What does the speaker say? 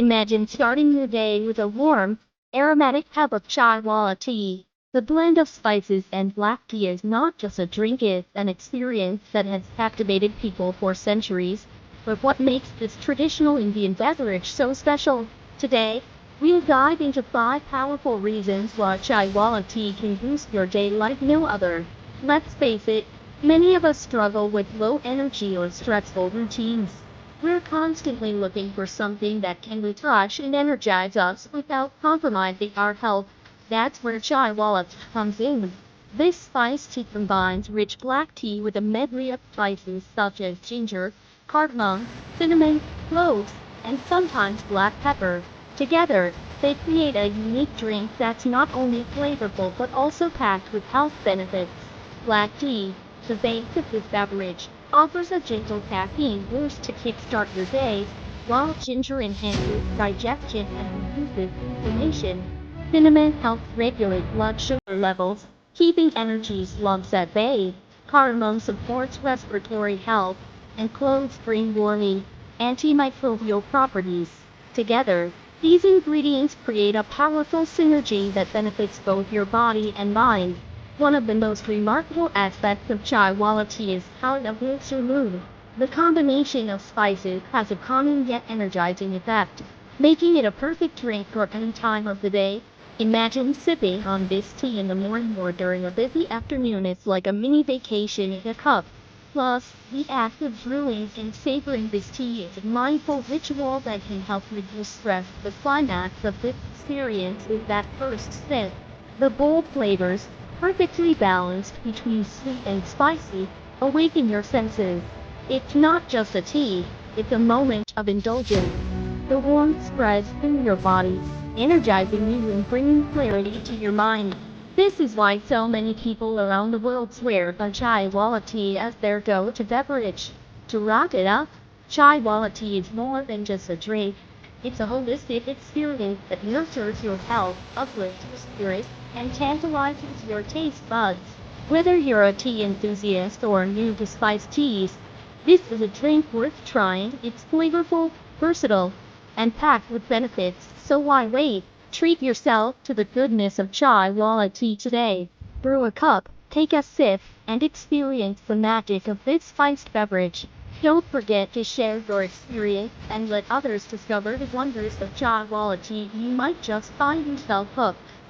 Imagine starting your day with a warm, aromatic cup of Chai Wallah Tea. The blend of spices and black tea is not just a drink, it's an experience that has captivated people for centuries. But what makes this traditional Indian beverage so special? Today, we'll dive into 5 powerful reasons why Chai Wallah Tea can boost your day like no other. Let's face it, many of us struggle with low energy or stressful routines. We're constantly looking for something that can refresh and energize us without compromising our health. That's where Chai Wallah Tea comes in. This spice tea combines rich black tea with a medley of spices such as ginger, cardamom, cinnamon, cloves, and sometimes black pepper. Together, they create a unique drink that's not only flavorful but also packed with health benefits. Black tea, the base of this beverage, offers a gentle caffeine boost to kickstart your day, while ginger enhances digestion and reduces inflammation. Cinnamon helps regulate blood sugar levels, keeping energy slumps at bay. Cardamom supports respiratory health, and cloves bring warming, antimicrobial properties. Together, these ingredients create a powerful synergy that benefits both your body and mind. One of the most remarkable aspects of Chai Wallah Tea is how it uplifts your mood. The combination of spices has a calming yet energizing effect, making it a perfect drink for any time of the day. Imagine sipping on this tea in the morning or during a busy afternoon. It's like a mini vacation in a cup. Plus, the act of brewing and savoring this tea is a mindful ritual that can help reduce stress. The climax of this experience is that first sip. The bold flavors, perfectly balanced between sweet and spicy, awaken your senses. It's not just a tea, it's a moment of indulgence. The warmth spreads through your body, energizing you and bringing clarity to your mind. This is why so many people around the world swear by Chai Wallah Tea as their go-to beverage. To wrap it up, Chai Wallah Tea is more than just a drink. It's a holistic experience that nurtures your health, uplifts your spirit, and tantalizes your taste buds. Whether you're a tea enthusiast or new to spiced teas, this is a drink worth trying. It's flavorful, versatile, and packed with benefits, so why wait? Treat yourself to the goodness of Chai Wallah Tea today. Brew a cup, take a sip, and experience the magic of this spiced beverage. Don't forget to share your experience and let others discover the wonders of Chai Wallah Tea. You might just find yourself hooked.